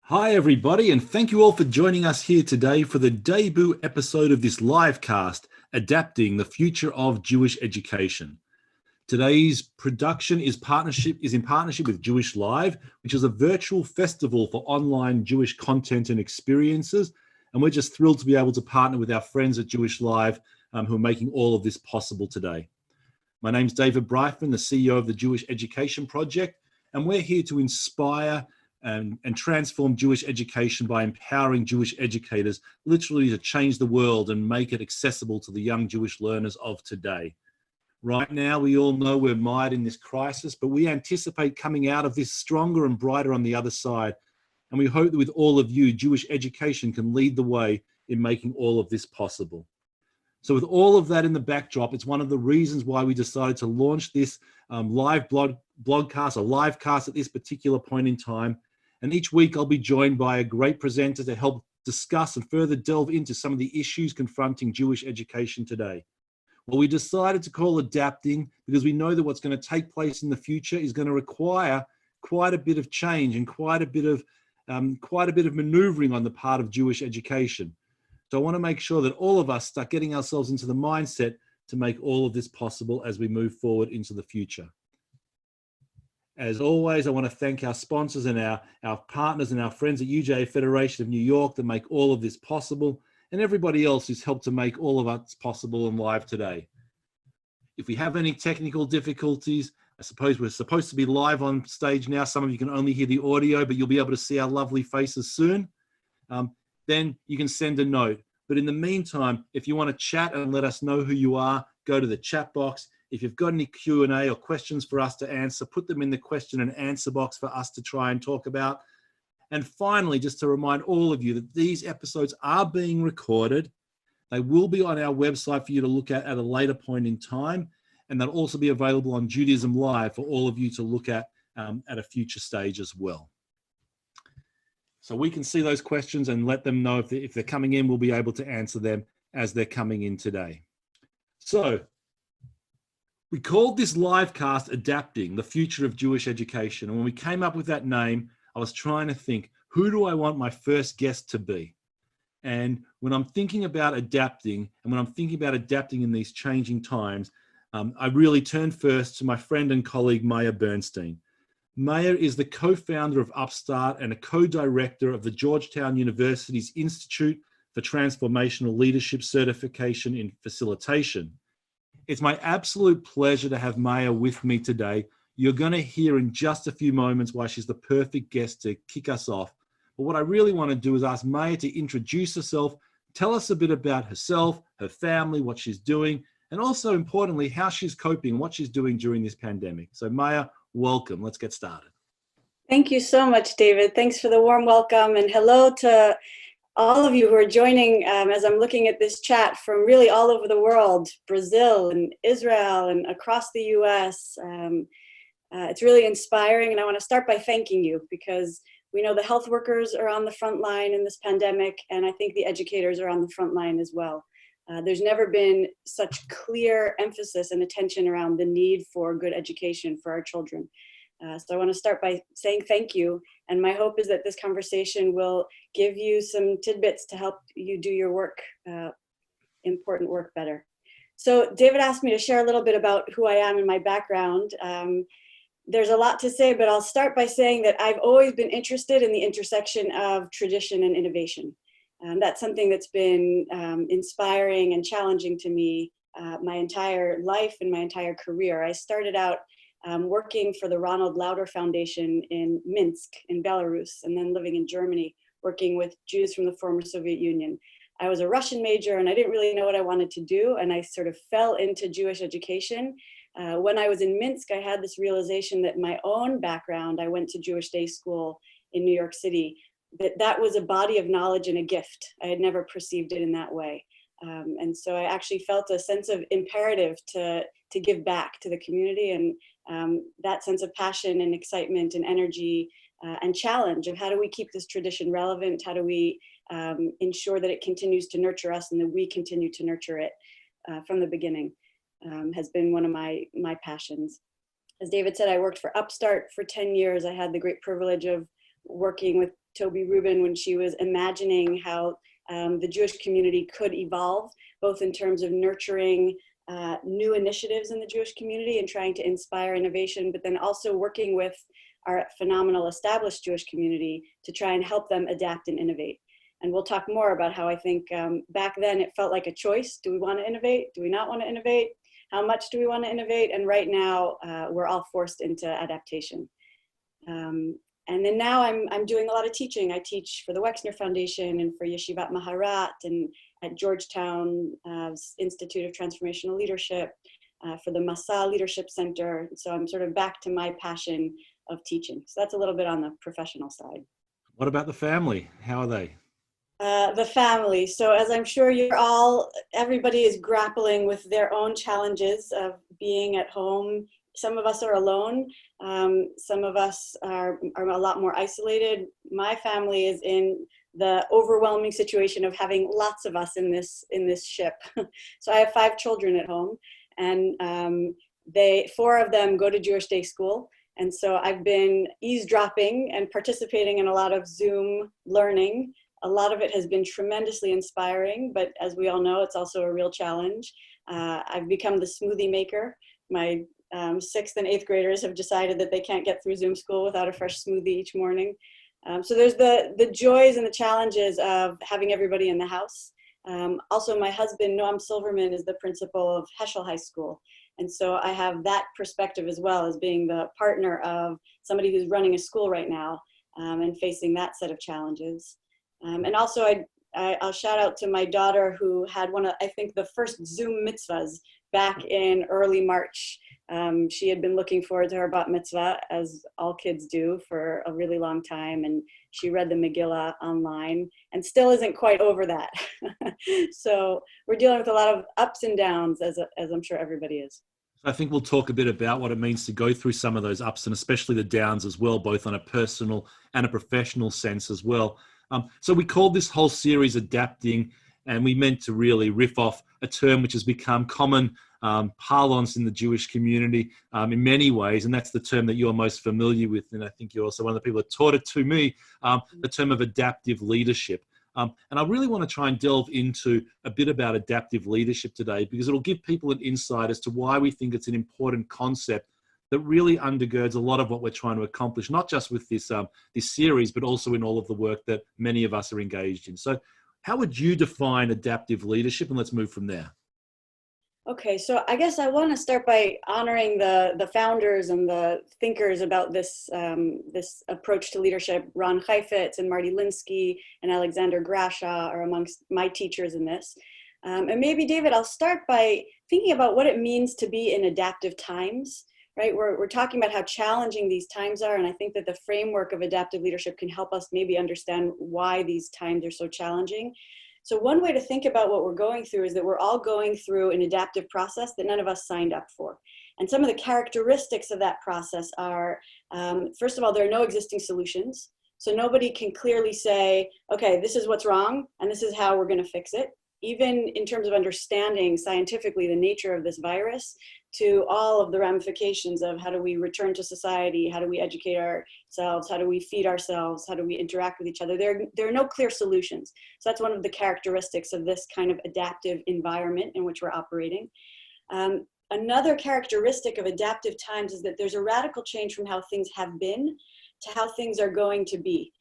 Hi, everybody, and thank you all for joining us here today for the debut episode of this livecast, Adapting the Future of Jewish Education. Today's production is in partnership with Jewish Live, which is a virtual festival for online Jewish content and experiences. And we're just thrilled to be able to partner with our friends at Jewish Live who are making all of this possible today. My name's David Bryfman, the CEO of the Jewish Education Project, and we're here to inspire and transform Jewish education by empowering Jewish educators literally to change the world and make it accessible to the young Jewish learners of today. Right now, we all know we're mired in this crisis, but we anticipate coming out of this stronger and brighter on the other side. And we hope that with all of you, Jewish education can lead the way in making all of this possible. So with all of that in the backdrop, it's one of the reasons why we decided to launch this live blogcast, or livecast at this particular point in time. And each week I'll be joined by a great presenter to help discuss and further delve into some of the issues confronting Jewish education today. Well, we decided to call Adapting because we know that what's going to take place in the future is going to require quite a bit of change and quite a bit of maneuvering on the part of Jewish education. So I want to make sure that all of us start getting ourselves into the mindset to make all of this possible as we move forward into the future. As always, I want to thank our sponsors and our partners and our friends at UJA Federation of New York that make all of this possible, and everybody else who's helped to make all of us possible and live today. If we have any technical difficulties, I suppose we're supposed to be live on stage now. Some of you can only hear the audio, but you'll be able to see our lovely faces soon. Then you can send a note. But in the meantime, if you want to chat and let us know who you are, go to the chat box. If you've got any Q&A or questions for us to answer, put them in the question and answer box for us to try and talk about. And finally, just to remind all of you that these episodes are being recorded. They will be on our website for you to look at a later point in time. And they'll also be available on Judaism Live for all of you to look at a future stage as well. So we can see those questions and let them know if they're coming in, we'll be able to answer them as they're coming in today. So we called this livecast Adapting the Future of Jewish Education. And when we came up with that name, I was trying to think, who do I want my first guest to be? And when I'm thinking about adapting, and when I'm thinking about adapting in these changing times, I really turn first to my friend and colleague, Maya Bernstein. Maya is the co-founder of Upstart and a co-director of the Georgetown University's Institute for Transformational Leadership Certification in Facilitation. It's my absolute pleasure to have Maya with me today. You're going to hear in just a few moments why she's the perfect guest to kick us off. But what I really want to do is ask Maya to introduce herself, tell us a bit about herself, her family, what she's doing, and also importantly, how she's coping, what she's doing during this pandemic. So Maya, welcome. Let's get started. Thank you so much, David. Thanks for the warm welcome, and hello to all of you who are joining as I'm looking at this chat from really all over the world, Brazil and Israel and across the US. It's really inspiring, and I want to start by thanking you because we know the health workers are on the front line in this pandemic, and I think the educators are on the front line as well. There's never been such clear emphasis and attention around the need for good education for our children. So I want to start by saying thank you. And my hope is that this conversation will give you some tidbits to help you do your work, important work better. So David asked me to share a little bit about who I am and my background. There's a lot to say, but I'll start by saying that I've always been interested in the intersection of tradition and innovation. That's something that's been inspiring and challenging to me my entire life and my entire career. I started out working for the Ronald Lauder Foundation in Minsk in Belarus, and then living in Germany, working with Jews from the former Soviet Union. I was a Russian major and I didn't really know what I wanted to do, and I sort of fell into Jewish education. When I was in Minsk, I had this realization that my own background, I went to Jewish day school in New York City, that was a body of knowledge and a gift. I had never perceived it in that way. And so I actually felt a sense of imperative to give back to the community, and that sense of passion and excitement and energy and challenge of how do we keep this tradition relevant? How do we ensure that it continues to nurture us and that we continue to nurture it from the beginning has been one of my passions. As David said, I worked for Upstart for 10 years. I had the great privilege of working with Toby Rubin when she was imagining how the Jewish community could evolve, both in terms of nurturing new initiatives in the Jewish community and trying to inspire innovation, but then also working with our phenomenal established Jewish community to try and help them adapt and innovate. And we'll talk more about how I think back then it felt like a choice. Do we want to innovate? Do we not want to innovate? How much do we want to innovate? And right now we're all forced into adaptation. And then now I'm doing a lot of teaching. I teach for the Wexner Foundation and for Yeshivat Maharat and at Georgetown Institute of Transformational Leadership, for the Masa Leadership Center. So I'm sort of back to my passion of teaching. So that's a little bit on the professional side. What about the family? How are they? The family. So as I'm sure everybody is grappling with their own challenges of being at home. Some of us are alone. Some of us are a lot more isolated. My family is in the overwhelming situation of having lots of us in this ship. So I have 5 children at home, and 4 of them go to Jewish day school. And so I've been eavesdropping and participating in a lot of Zoom learning. A lot of it has been tremendously inspiring, but as we all know, it's also a real challenge. I've become the smoothie maker. My 6th and 8th graders have decided that they can't get through Zoom school without a fresh smoothie each morning. So there's the joys and the challenges of having everybody in the house. Also, my husband, Noam Silverman, is the principal of Heschel High School. And so I have that perspective as well, as being the partner of somebody who's running a school right now and facing that set of challenges. And also I'll shout out to my daughter, who had one of, I think, the first Zoom mitzvahs back in early March. She had been looking forward to her bat mitzvah, as all kids do, for a really long time. And she read the Megillah online and still isn't quite over that. So we're dealing with a lot of ups and downs, as I'm sure everybody is. I think we'll talk a bit about what it means to go through some of those ups and especially the downs as well, both on a personal and a professional sense as well. So we called this whole series Adapting, and we meant to really riff off a term which has become common parlance in the Jewish community in many ways, and that's the term that you're most familiar with, and I think you're also one of the people that taught it to me, the term of adaptive leadership. And I really want to try and delve into a bit about adaptive leadership today, because it'll give people an insight as to why we think it's an important concept that really undergirds a lot of what we're trying to accomplish, not just with this series, but also in all of the work that many of us are engaged in. So how would you define adaptive leadership? And let's move from there. Okay, so I guess I want to start by honoring the founders and the thinkers about this approach to leadership. Ron Heifetz and Marty Linsky and Alexander Grasha are amongst my teachers in this. And maybe, David, I'll start by thinking about what it means to be in adaptive times. Right, we're talking about how challenging these times are, and I think that the framework of adaptive leadership can help us maybe understand why these times are so challenging. So one way to think about what we're going through is that we're all going through an adaptive process that none of us signed up for. And some of the characteristics of that process are, first of all, there are no existing solutions. So nobody can clearly say, okay, this is what's wrong, and this is how we're going to fix it. Even in terms of understanding scientifically the nature of this virus, to all of the ramifications of how do we return to society, how do we educate ourselves, how do we feed ourselves, how do we interact with each other. There are no clear solutions. So that's one of the characteristics of this kind of adaptive environment in which we're operating. Another characteristic of adaptive times is that there's a radical change from how things have been to how things are going to be.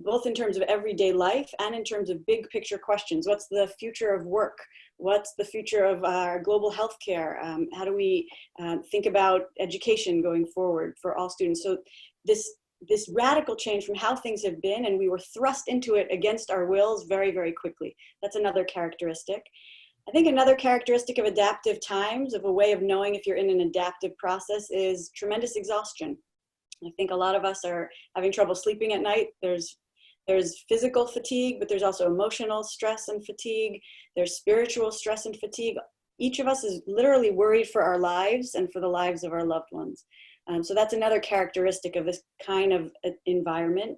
Both in terms of everyday life and in terms of big picture questions. What's the future of work? What's the future of our global healthcare? How do we think about education going forward for all students? So this radical change from how things have been, and we were thrust into it against our wills very, very quickly. That's another characteristic. I think another characteristic of adaptive times, of a way of knowing if you're in an adaptive process, is tremendous exhaustion. I think a lot of us are having trouble sleeping at night. There's physical fatigue, but there's also emotional stress and fatigue. There's spiritual stress and fatigue. Each of us is literally worried for our lives and for the lives of our loved ones. So that's another characteristic of this kind of environment.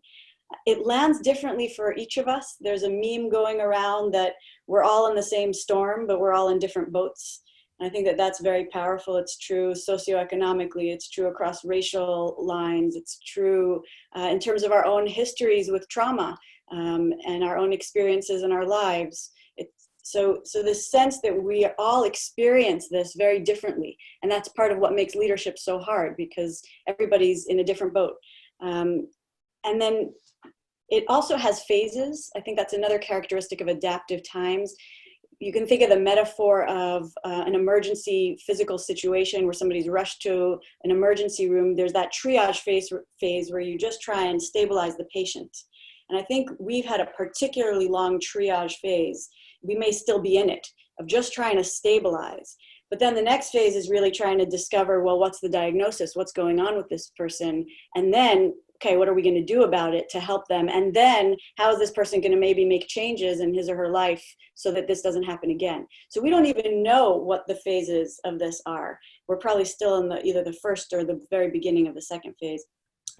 It lands differently for each of us. There's a meme going around that we're all in the same storm, but we're all in different boats. And I think that that's very powerful. It's true socioeconomically, it's true across racial lines, it's true in terms of our own histories with trauma and our own experiences in our lives. So this sense that we all experience this very differently, and that's part of what makes leadership so hard, because everybody's in a different boat. And then it also has phases. I think that's another characteristic of adaptive times. You can think of the metaphor of an emergency physical situation where somebody's rushed to an emergency room. There's that triage phase where you just try and stabilize the patient. And I think we've had a particularly long triage phase. We may still be in it, of just trying to stabilize. But then the next phase is really trying to discover, well, what's the diagnosis? What's going on with this person? And then, okay, what are we going to do about it to help them? And then how is this person going to maybe make changes in his or her life so that this doesn't happen again? So we don't even know what the phases of this are. We're probably still in either the first or the very beginning of the second phase.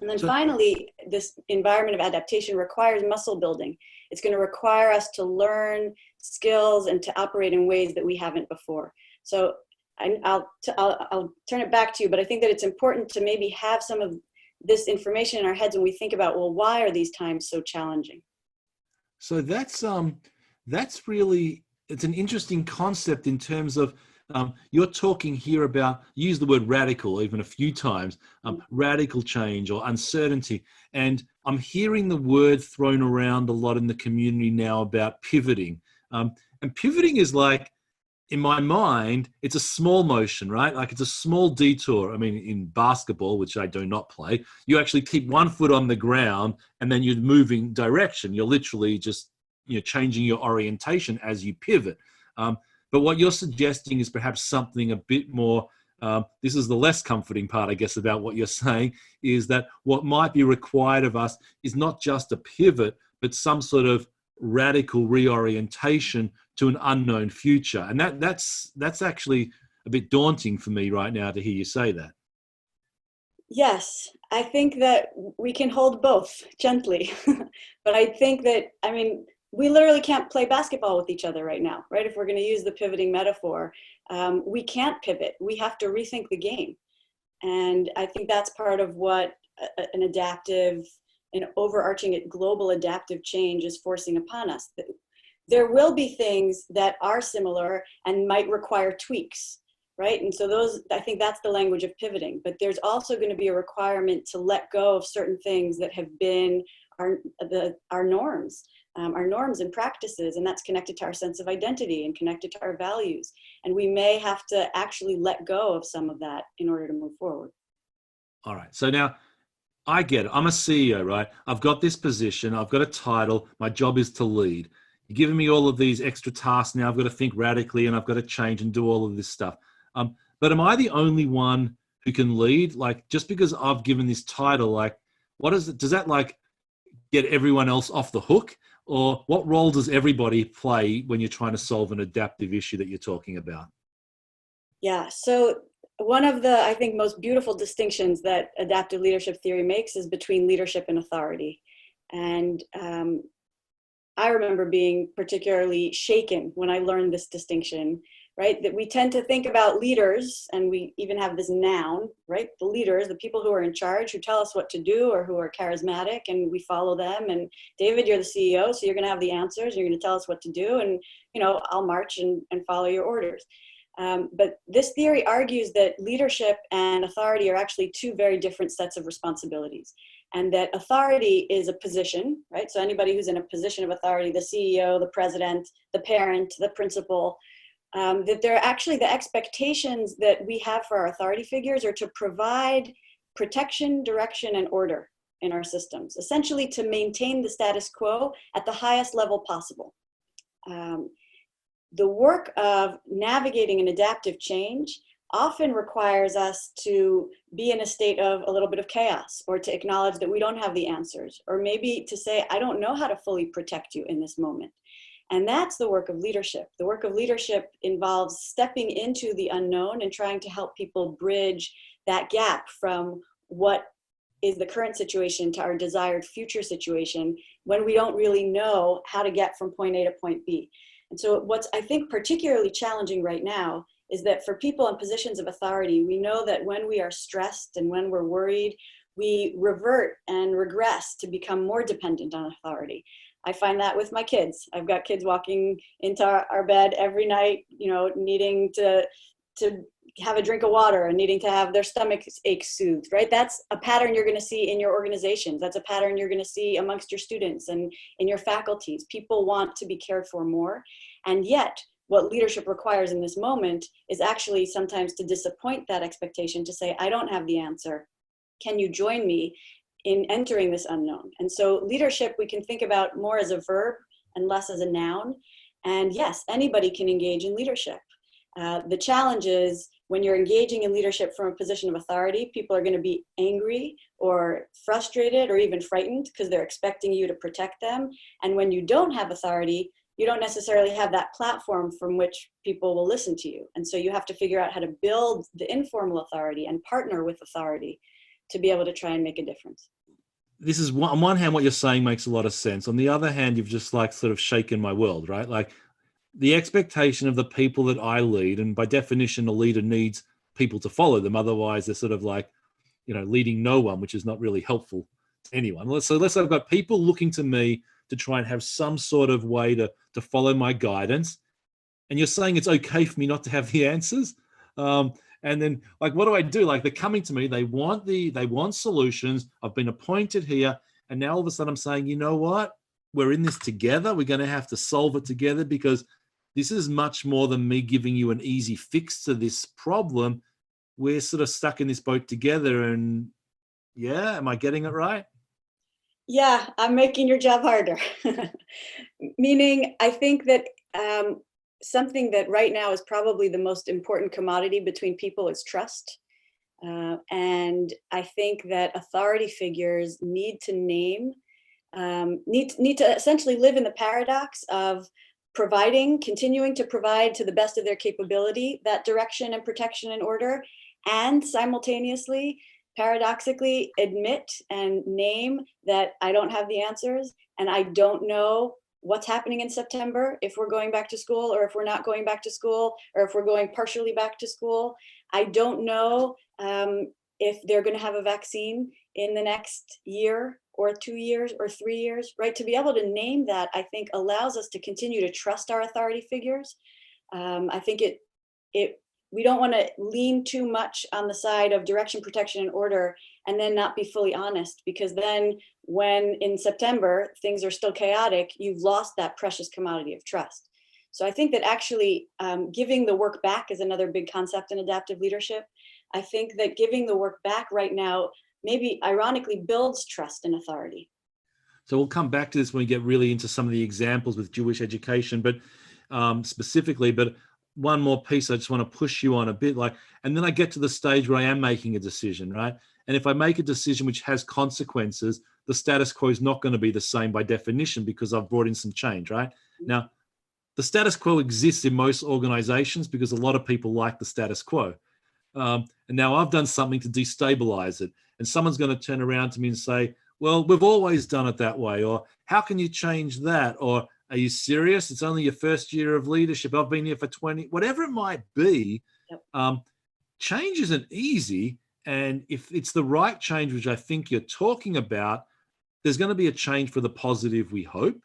And then finally, this environment of adaptation requires muscle building. It's going to require us to learn skills and to operate in ways that we haven't before. So I'll turn it back to you, but I think that it's important to maybe have some of this information in our heads when we think about, well, why are these times so challenging? So that's really, it's an interesting concept in terms of you're talking here about, use the word radical even a few times, radical change or uncertainty. And I'm hearing the word thrown around a lot in the community now about pivoting. And pivoting is like, in my mind, it's a small motion, right? Like it's a small detour. I mean, in basketball, which I do not play, you actually keep one foot on the ground and then you're moving direction. You're literally just, changing your orientation as you pivot. But what you're suggesting is perhaps something a bit more, this is the less comforting part, I guess, about what you're saying, is that what might be required of us is not just a pivot, but some sort of radical reorientation to an unknown future. And that's actually a bit daunting for me right now to hear you say that. Yes, I think that we can hold both gently. But I think that, we literally can't play basketball with each other right now, right? If we're going to use the pivoting metaphor, we can't pivot. We have to rethink the game. And I think that's part of what an overarching global adaptive change is forcing upon us. There will be things that are similar and might require tweaks, right? And so I think that's the language of pivoting. But there's also going to be a requirement to let go of certain things that have been our norms. Our norms and practices, and that's connected to our sense of identity and connected to our values. And we may have to actually let go of some of that in order to move forward. All right. So now I get it. I'm a CEO, right? I've got this position. I've got a title. My job is to lead. You're giving me all of these extra tasks now. I've got to think radically and I've got to change and do all of this stuff. But am I the only one who can lead? Like, just because I've given this title, like, what is it? Does that like get everyone else off the hook? Or what role does everybody play when you're trying to solve an adaptive issue that you're talking about? Yeah, so one of the, I think, most beautiful distinctions that adaptive leadership theory makes is between leadership and authority. And I remember being particularly shaken when I learned this distinction, right? That we tend to think about leaders, and we even have this noun, right? The leaders, the people who are in charge, who tell us what to do or who are charismatic, and we follow them. And David, you're the CEO, so you're going to have the answers. You're going to tell us what to do, and I'll march and follow your orders. But this theory argues that leadership and authority are actually two very different sets of responsibilities, and that authority is a position, right? So anybody who's in a position of authority, the CEO, the president, the parent, the principal, that they're actually the expectations that we have for our authority figures are to provide protection, direction, and order in our systems, essentially to maintain the status quo at the highest level possible. The work of navigating an adaptive change often requires us to be in a state of a little bit of chaos, or to acknowledge that we don't have the answers, or maybe to say, I don't know how to fully protect you in this moment. And that's the work of leadership. The work of leadership involves stepping into the unknown and trying to help people bridge that gap from what is the current situation to our desired future situation, when we don't really know how to get from point A to point B. And so what's, I think, particularly challenging right now is that for people in positions of authority, we know that when we are stressed and when we're worried, we revert and regress to become more dependent on authority. I find that with my kids. I've got kids walking into our bed every night, needing to have a drink of water and needing to have their stomach aches soothed, right? That's a pattern you're going to see in your organizations. That's a pattern you're going to see amongst your students and in your faculties. People want to be cared for more. And yet, what leadership requires in this moment is actually sometimes to disappoint that expectation, to say, I don't have the answer. Can you join me in entering this unknown? And so leadership, we can think about more as a verb and less as a noun. And yes, anybody can engage in leadership. The challenge is when you're engaging in leadership from a position of authority, people are going to be angry or frustrated or even frightened because they're expecting you to protect them. And when you don't have authority, you don't necessarily have that platform from which people will listen to you. And so you have to figure out how to build the informal authority and partner with authority to be able to try and make a difference. This is on one hand, what you're saying makes a lot of sense. On the other hand, you've just like sort of shaken my world, right? Like the expectation of the people that I lead, and by definition, a leader needs people to follow them. Otherwise, they're sort of like, leading no one, which is not really helpful to anyone. So let's say I've got people looking to me to try and have some sort of way to follow my guidance. And you're saying it's okay for me not to have the answers. And then like, what do I do? Like they're coming to me, they want solutions. I've been appointed here. And now all of a sudden I'm saying, you know what? We're in this together. We're going to have to solve it together because this is much more than me giving you an easy fix to this problem. We're sort of stuck in this boat together. And yeah, am I getting it right? Yeah, I'm making your job harder. Meaning, I think that something that right now is probably the most important commodity between people is trust. And I think that authority figures need to need to essentially live in the paradox of continuing to provide to the best of their capability that direction and protection and order, and simultaneously, paradoxically, admit and name that I don't have the answers and I don't know what's happening in September, if we're going back to school or if we're not going back to school, or if we're going partially back to school. I don't know if they're going to have a vaccine in the next year or 2 years or 3 years, right? To be able to name that, I think, allows us to continue to trust our authority figures. I think we don't want to lean too much on the side of direction, protection, and order, and then not be fully honest, because then when in September things are still chaotic, you've lost that precious commodity of trust. So I think that actually giving the work back is another big concept in adaptive leadership. I think that giving the work back right now, maybe ironically, builds trust and authority. So we'll come back to this when we get really into some of the examples with Jewish education, but specifically, but one more piece I just want to push you on a bit, and then I get to the stage where I am making a decision, right? And if I make a decision which has consequences, the status quo is not going to be the same by definition because I've brought in some change, right? Now, the status quo exists in most organizations because a lot of people like the status quo. And now I've done something to destabilize it. And someone's going to turn around to me and say, well, we've always done it that way. Or how can you change that? Or are you serious? It's only your first year of leadership. I've been here for 20, whatever it might be. Yep. Change isn't easy. And if it's the right change, which I think you're talking about, there's going to be a change for the positive, we hope.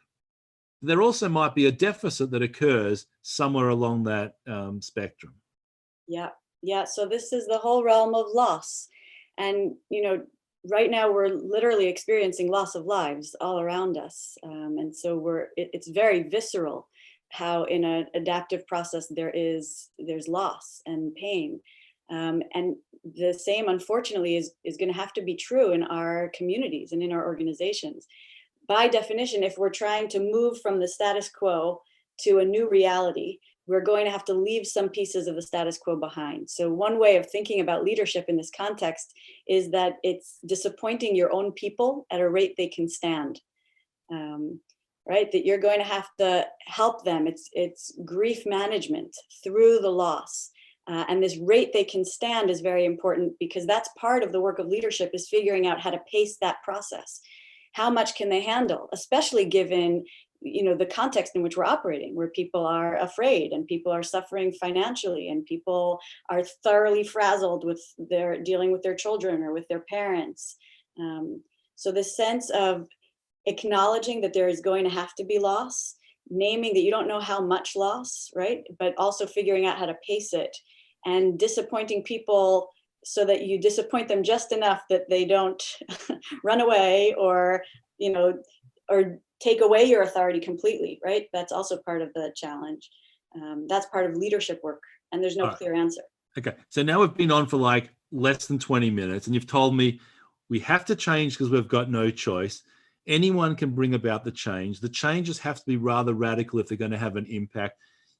There also might be a deficit that occurs somewhere along that spectrum. Yeah. Yeah. So this is the whole realm of loss. And, right now we're literally experiencing loss of lives all around us. And so it's very visceral how in an adaptive process there's loss and pain. And the same, unfortunately, is going to have to be true in our communities and in our organizations. By definition, if we're trying to move from the status quo to a new reality, we're going to have to leave some pieces of the status quo behind. So one way of thinking about leadership in this context is that it's disappointing your own people at a rate they can stand, right? That you're going to have to help them. It's grief management through the loss. And this rate they can stand is very important because that's part of the work of leadership, is figuring out how to pace that process. How much can they handle, especially given the context in which we're operating, where people are afraid and people are suffering financially and people are thoroughly frazzled with dealing with their children or with their parents. So this sense of acknowledging that there is going to have to be loss, naming that you don't know how much loss, right? But also figuring out how to pace it, and disappointing people so that you disappoint them just enough that they don't run away or take away your authority completely, right? That's also part of the challenge. That's part of leadership work, and there's no clear answer. Okay, so now we've been on for like less than 20 minutes, and you've told me we have to change because we've got no choice. Anyone can bring about the change. The changes have to be rather radical if they're going to have an impact.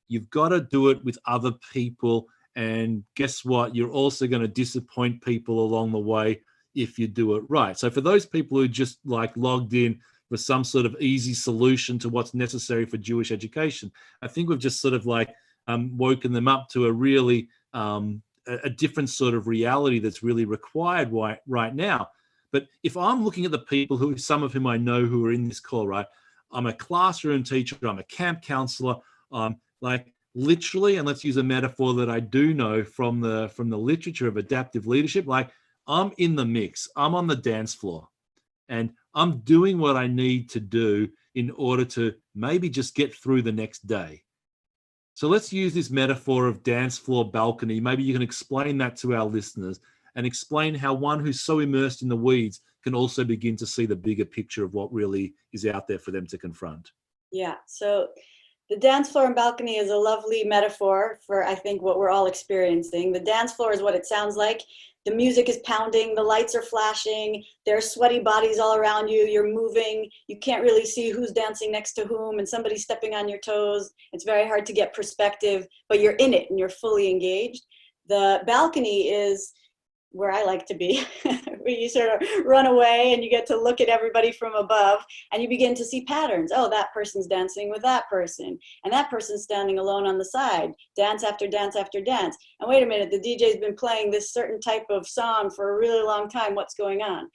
You've got to do it with other people. And guess what? You're also going to disappoint people along the way if you do it right. So for those people who just like logged in for some sort of easy solution to what's necessary for Jewish education, I think we've just sort of like woken them up to a really a different sort of reality that's really required right now. But if I'm looking at the people who, some of whom I know who are in this call, right? I'm a classroom teacher, I'm a camp counselor, like literally, and let's use a metaphor that I do know from the literature of adaptive leadership, like I'm in the mix, I'm on the dance floor, and I'm doing what I need to do in order to maybe just get through the next day. So let's use this metaphor of dance floor balcony. Maybe you can explain that to our listeners and explain how one who's so immersed in the weeds can also begin to see the bigger picture of what really is out there for them to confront. Yeah, so the dance floor and balcony is a lovely metaphor for, I think, what we're all experiencing. The dance floor is what it sounds like. The music is pounding, the lights are flashing, there are sweaty bodies all around you, you're moving, you can't really see who's dancing next to whom, and somebody's stepping on your toes. It's very hard to get perspective, but you're in it and you're fully engaged. The balcony is where I like to be, where you sort of run away and you get to look at everybody from above and you begin to see patterns. Oh, that person's dancing with that person, and that person's standing alone on the side, dance after dance after dance. And wait a minute, the DJ's been playing this certain type of song for a really long time. What's going on?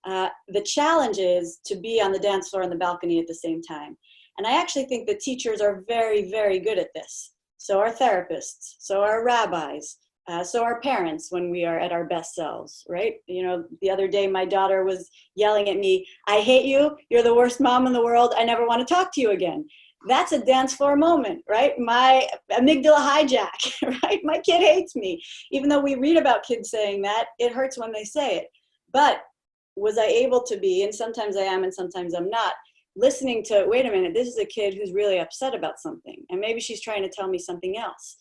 The challenge is to be on the dance floor and the balcony at the same time. And I actually think that teachers are very, very good at this. So are therapists, so are rabbis, so our parents when we are at our best selves, right? The other day my daughter was yelling at me, "I hate you, you're the worst mom in the world, I never want to talk to you again." That's a dance floor moment, right? My amygdala hijack, right? My kid hates me. Even though we read about kids saying that, it hurts when they say it. But was I able to be, and sometimes I am and sometimes I'm not, listening to, wait a minute, this is a kid who's really upset about something, and maybe she's trying to tell me something else.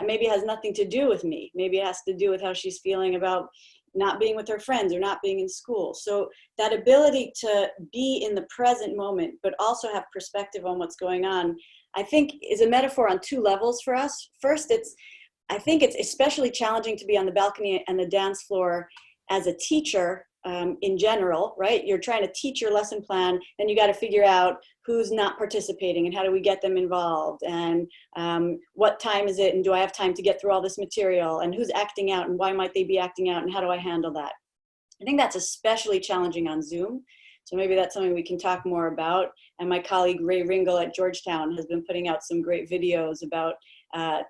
Maybe it has nothing to do with me. Maybe it has to do with how she's feeling about not being with her friends or not being in school. So that ability to be in the present moment, but also have perspective on what's going on, I think is a metaphor on two levels for us. First, I think it's especially challenging to be on the balcony and the dance floor as a teacher in general, right? You're trying to teach your lesson plan, then you got to figure out who's not participating and how do we get them involved, and what time is it, and do I have time to get through all this material, and who's acting out and why might they be acting out, and how do I handle that? I think that's especially challenging on Zoom. So maybe that's something we can talk more about. And my colleague Ray Ringel at Georgetown has been putting out some great videos about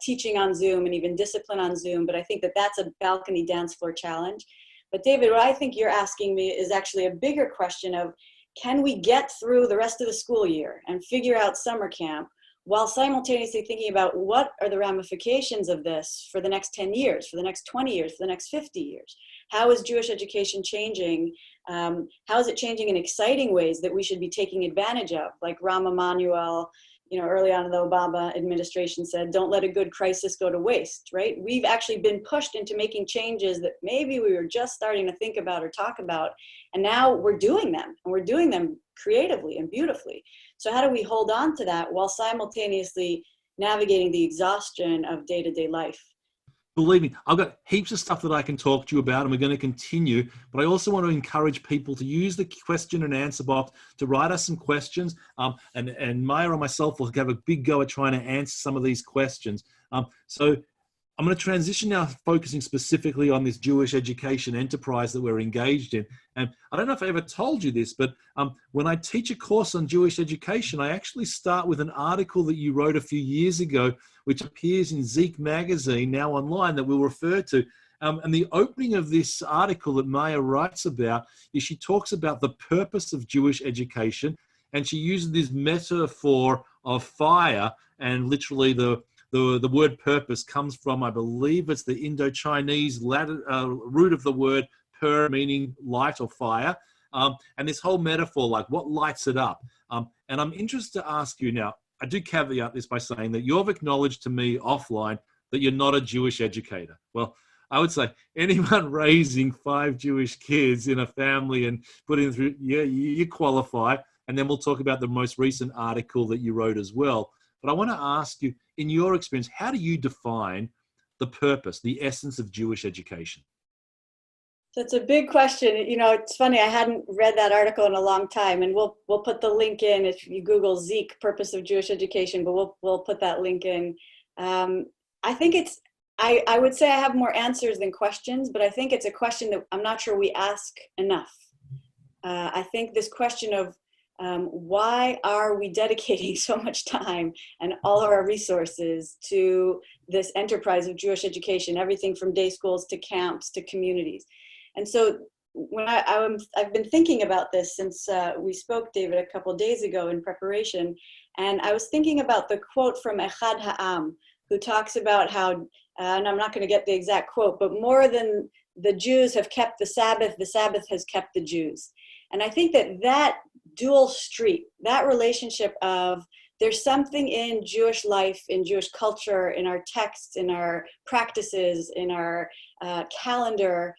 teaching on Zoom and even discipline on Zoom. But I think that that's a balcony dance floor challenge. But David, what I think you're asking me is actually a bigger question of, can we get through the rest of the school year and figure out summer camp while simultaneously thinking about what are the ramifications of this for the next 10 years, for the next 20 years, for the next 50 years? How is Jewish education changing? How is it changing in exciting ways that we should be taking advantage of? Like Rahm Emanuel, early on in the Obama administration said, don't let a good crisis go to waste, right? We've actually been pushed into making changes that maybe we were just starting to think about or talk about, and now we're doing them, and we're doing them creatively and beautifully. So how do we hold on to that while simultaneously navigating the exhaustion of day-to-day life? Believe me, I've got heaps of stuff that I can talk to you about, and we're going to continue. But I also want to encourage people to use the question and answer box to write us some questions. And Maya or myself will have a big go at trying to answer some of these questions. So I'm going to transition now, focusing specifically on this Jewish education enterprise that we're engaged in. And I don't know if I ever told you this, but when I teach a course on Jewish education, I actually start with an article that you wrote a few years ago, which appears in Zeke magazine, now online, that we'll refer to. And the opening of this article that Maya writes about is she talks about the purpose of Jewish education, and she uses this metaphor of fire, and literally the word purpose comes from, I believe it's the Indo-Chinese root of the word pur, meaning light or fire. And this whole metaphor, like what lights it up. And I'm interested to ask you now, I do caveat this by saying that you've acknowledged to me offline that you're not a Jewish educator. Well, I would say anyone raising 5 Jewish kids in a family and putting them through, yeah, you qualify. And then we'll talk about the most recent article that you wrote as well. But I want to ask you, in your experience, how do you define the purpose, the essence of Jewish education? So it's a big question. You know, it's funny, I hadn't read that article in a long time, and we'll put the link in if you Google Zeke, purpose of Jewish education, but we'll put that link in. I think it's, I would say I have more answers than questions, but I think it's a question that I'm not sure we ask enough. I think this question of why are we dedicating so much time and all of our resources to this enterprise of Jewish education, everything from day schools to camps to communities. And so when I've been thinking about this since we spoke, David, a couple of days ago in preparation, and I was thinking about the quote from Echad Ha'am, who talks about how, and I'm not going to get the exact quote, but more than the Jews have kept the Sabbath has kept the Jews. And I think that dual street, that relationship of there's something in Jewish life, in Jewish culture, in our texts, in our practices, in our calendar,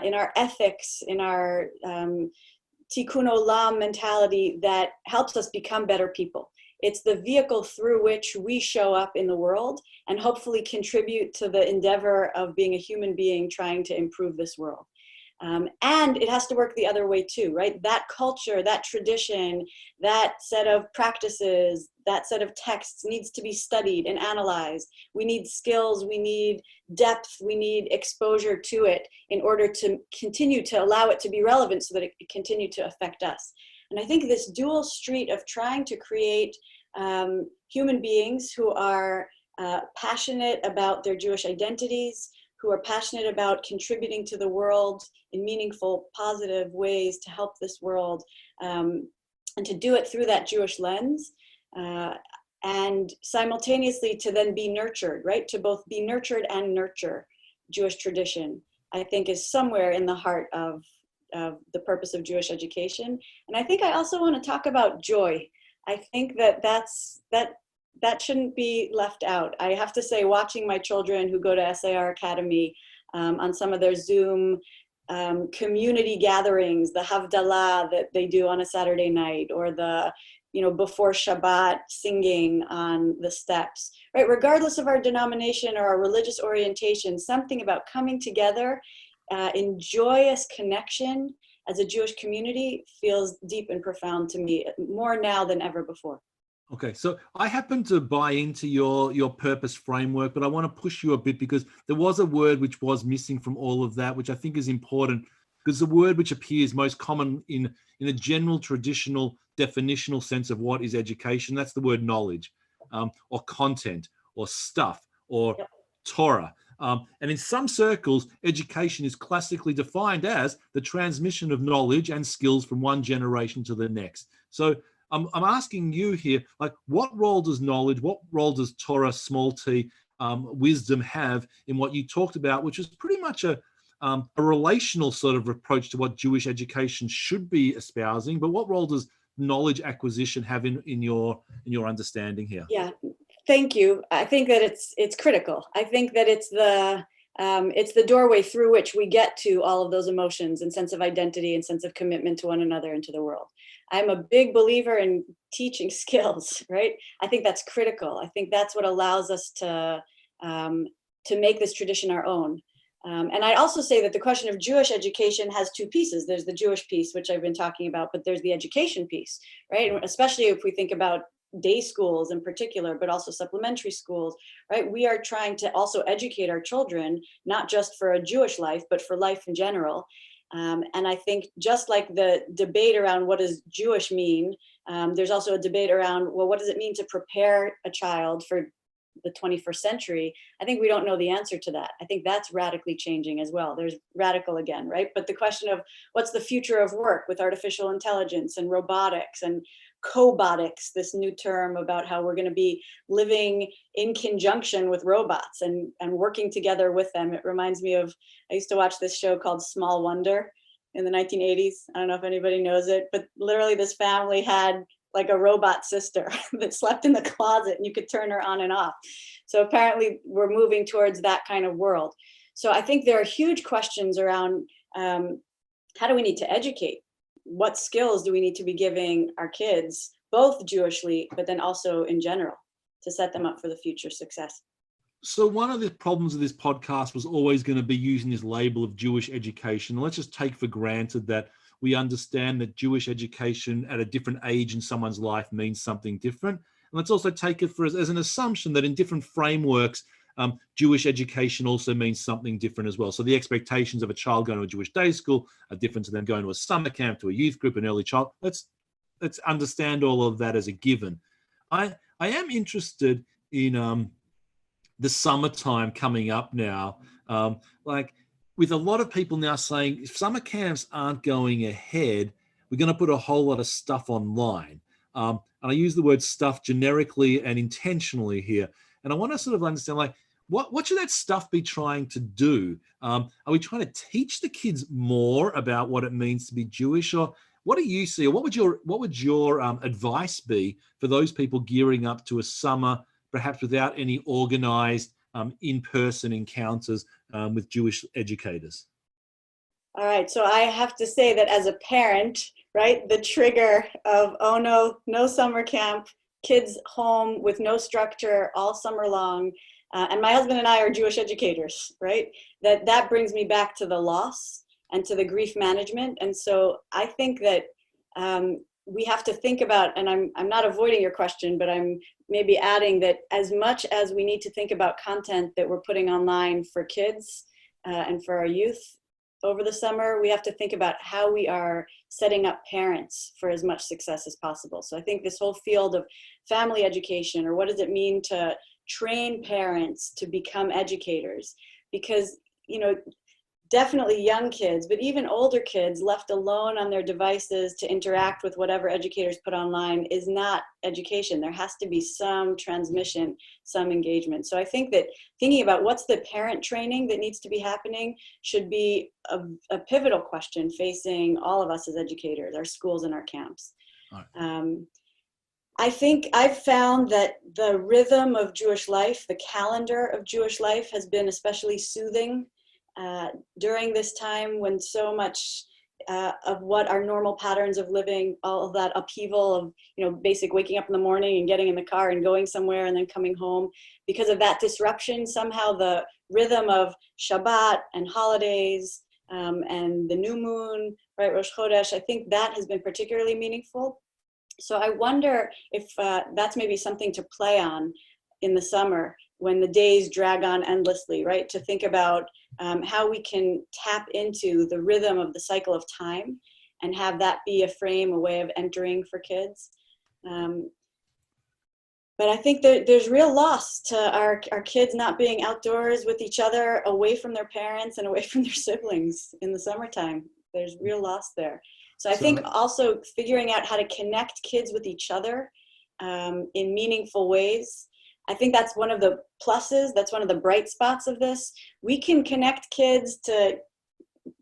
in our ethics, in our tikkun olam mentality that helps us become better people. It's the vehicle through which we show up in the world and hopefully contribute to the endeavor of being a human being trying to improve this world. And it has to work the other way too, right? That culture, that tradition, that set of practices, that set of texts needs to be studied and analyzed. We need skills, we need depth, we need exposure to it in order to continue to allow it to be relevant so that it can continue to affect us. And I think this dual street of trying to create human beings who are passionate about their Jewish identities, who are passionate about contributing to the world in meaningful, positive ways to help this world, and to do it through that Jewish lens, and simultaneously to then be nurtured, right? To both be nurtured and nurture Jewish tradition, I think is somewhere in the heart of the purpose of Jewish education. And I think I also want to talk about joy. I think that shouldn't be left out. I have to say, watching my children who go to SAR Academy on some of their Zoom community gatherings, the Havdalah that they do on a Saturday night, or the, before Shabbat singing on the steps, right? Regardless of our denomination or our religious orientation, something about coming together in joyous connection as a Jewish community feels deep and profound to me, more now than ever before. Okay, so I happen to buy into your purpose framework, but I want to push you a bit because there was a word which was missing from all of that, which I think is important, because the word which appears most common in a general traditional definitional sense of what is education, that's the word knowledge, or content, or stuff, or Torah. And in some circles, education is classically defined as the transmission of knowledge and skills from one generation to the next. So I'm asking you here, like, what role does knowledge, what role does Torah, small t, wisdom have in what you talked about, which is pretty much a relational sort of approach to what Jewish education should be espousing, but what role does knowledge acquisition have in your understanding here? Yeah, thank you. I think that it's critical. I think that it's the doorway through which we get to all of those emotions and sense of identity and sense of commitment to one another and to the world. I'm a big believer in teaching skills, right? I think that's critical. I think that's what allows us to make this tradition our own. And I also say that the question of Jewish education has two pieces. There's the Jewish piece, which I've been talking about, but there's the education piece, right? And especially if we think about day schools in particular, but also supplementary schools, right? We are trying to also educate our children, not just for a Jewish life, but for life in general. And I think just like the debate around what does Jewish mean, there's also a debate around, well, what does it mean to prepare a child for the 21st century? I think we don't know the answer to that. I think that's radically changing as well. There's radical again, right? But the question of what's the future of work with artificial intelligence and robotics and cobotics, this new term about how we're going to be living in conjunction with robots and working together with them. It reminds me of, I used to watch this show called Small Wonder in the 1980s. I don't know if anybody knows it, but literally this family had like a robot sister that slept in the closet and you could turn her on and off. So apparently we're moving towards that kind of world. So I think there are huge questions around how do we need to educate? What skills do we need to be giving our kids, both Jewishly, but then also in general, to set them up for the future success? So one of the problems of this podcast was always going to be using this label of Jewish education. Let's just take for granted that we understand that Jewish education at a different age in someone's life means something different. And let's also take it as an assumption that in different frameworks, Jewish education also means something different as well. So the expectations of a child going to a Jewish day school are different to them going to a summer camp, to a youth group, an early child. Let's understand all of that as a given. I am interested in the summertime coming up now. Like with a lot of people now saying, if summer camps aren't going ahead, we're going to put a whole lot of stuff online. And I use the word stuff generically and intentionally here. And I want to sort of understand, like, what should that stuff be trying to do? Are we trying to teach the kids more about what it means to be Jewish? Or what do you see? Or what would your advice be for those people gearing up to a summer, perhaps without any organized in-person encounters with Jewish educators? All right, so I have to say that as a parent, right, the trigger of, oh no summer camp, kids home with no structure all summer long, and my husband and I are Jewish educators, right? That brings me back to the loss and to the grief management. And so I think that we have to think about, and I'm not avoiding your question, but I'm maybe adding that as much as we need to think about content that we're putting online for kids and for our youth over the summer, we have to think about how we are setting up parents for as much success as possible. So I think this whole field of family education, or what does it mean to train parents to become educators, because, you know, definitely young kids, but even older kids left alone on their devices to interact with whatever educators put online is not education. There has to be some transmission, some engagement. So I think that thinking about what's the parent training that needs to be happening should be a pivotal question facing all of us as educators, our schools and our camps. Right. I think I've found that the rhythm of Jewish life, the calendar of Jewish life, has been especially soothing during this time when so much of what our normal patterns of living, all of that upheaval of, you know, basic waking up in the morning and getting in the car and going somewhere and then coming home, because of that disruption, somehow the rhythm of Shabbat and holidays and the new moon, right, Rosh Chodesh, I think that has been particularly meaningful. So I wonder if that's maybe something to play on in the summer when the days drag on endlessly, right? To think about how we can tap into the rhythm of the cycle of time and have that be a frame, a way of entering for kids. But I think there's real loss to our kids not being outdoors with each other, away from their parents and away from their siblings in the summertime. There's real loss there. So I think also figuring out how to connect kids with each other in meaningful ways. I think that's one of the pluses, that's one of the bright spots of this. We can connect kids to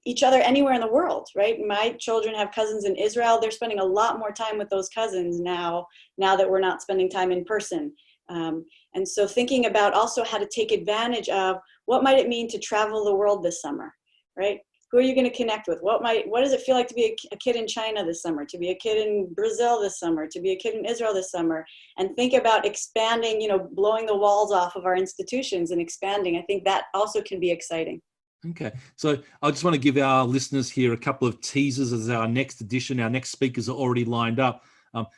each other anywhere in the world, right? My children have cousins in Israel. They're spending a lot more time with those cousins now that we're not spending time in person. And so thinking about also how to take advantage of what might it mean to travel the world this summer, right? Who are you going to connect with? What does it feel like to be a kid in China this summer, to be a kid in Brazil this summer, to be a kid in Israel this summer, and think about expanding, you know, blowing the walls off of our institutions and expanding. I think that also can be exciting. Okay. So I just want to give our listeners here a couple of teasers as our next edition. Our next speakers are already lined up.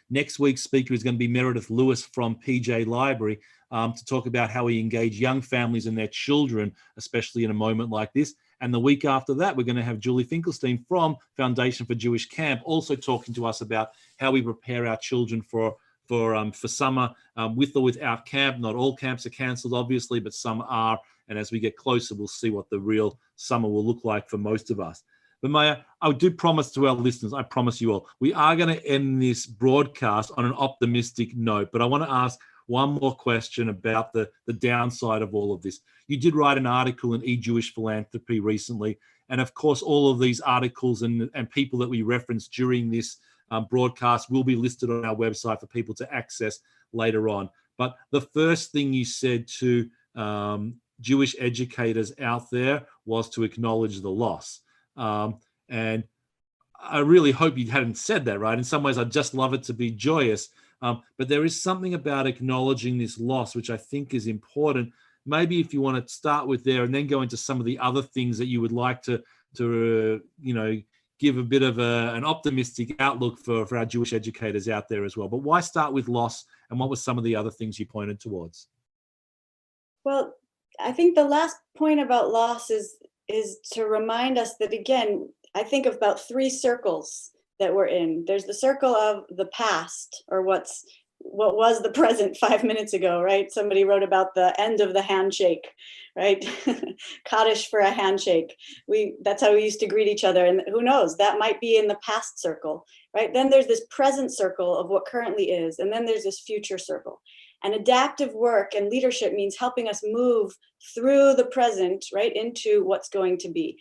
Next week's speaker is going to be Meredith Lewis from PJ Library to talk about how we engage young families and their children, especially in a moment like this. And the week after that, we're going to have Julie Finkelstein from Foundation for Jewish Camp also talking to us about how we prepare our children for summer with or without camp. Not all camps are cancelled, obviously, but some are. And as we get closer, we'll see what the real summer will look like for most of us. But Maya, I do promise to our listeners, I promise you all, we are going to end this broadcast on an optimistic note. But I want to ask one more question about the downside of all of this. You did write an article in eJewish Philanthropy recently. And of course, all of these articles and people that we referenced during this broadcast will be listed on our website for people to access later on. But the first thing you said to Jewish educators out there was to acknowledge the loss. And I really hope you hadn't said that, right? In some ways, I'd just love it to be joyous. But there is something about acknowledging this loss, which I think is important. Maybe if you want to start with there and then go into some of the other things that you would like to give a bit of an optimistic outlook for our Jewish educators out there as well. But why start with loss, and what were some of the other things you pointed towards? Well, I think the last point about loss is to remind us that, again, I think of about three circles that we're in. There's the circle of the past, or what was the present 5 minutes ago, right? Somebody wrote about the end of the handshake, right? Kaddish for a handshake. That's how we used to greet each other. And who knows, that might be in the past circle, right? Then there's this present circle of what currently is. And then there's this future circle. And adaptive work and leadership means helping us move through the present, right, into what's going to be.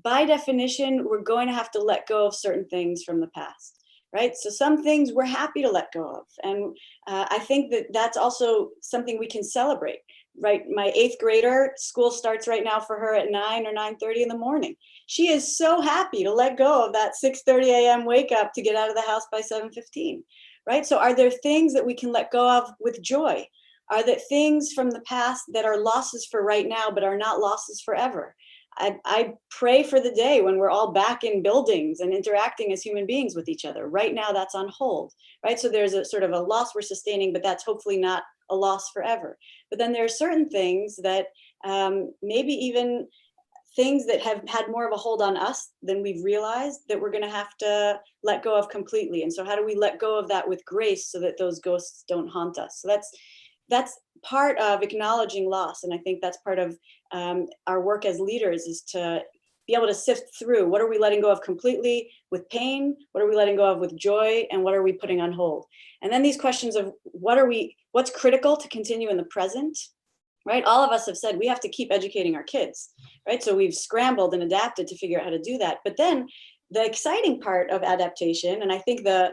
By definition, we're going to have to let go of certain things from the past, right? So some things we're happy to let go of. And I think that that's also something we can celebrate, right? My 8th grader, school starts right now for her at 9 or 9:30 in the morning. She is so happy to let go of that 6:30 a.m. wake up to get out of the house by 7:15. Right? So are there things that we can let go of with joy? Are there things from the past that are losses for right now, but are not losses forever? I pray for the day when we're all back in buildings and interacting as human beings with each other. Right now, that's on hold, right? So there's a sort of a loss we're sustaining, but that's hopefully not a loss forever. But then there are certain things that maybe even things that have had more of a hold on us than we've realized that we're going to have to let go of completely. And so how do we let go of that with grace so that those ghosts don't haunt us? So that's part of acknowledging loss. And I think that's part of our work as leaders, is to be able to sift through what are we letting go of completely with pain, what are we letting go of with joy, and what are we putting on hold? And then these questions of what's critical to continue in the present, right? All of us have said we have to keep educating our kids, right? So we've scrambled and adapted to figure out how to do that. But then the exciting part of adaptation, and I think the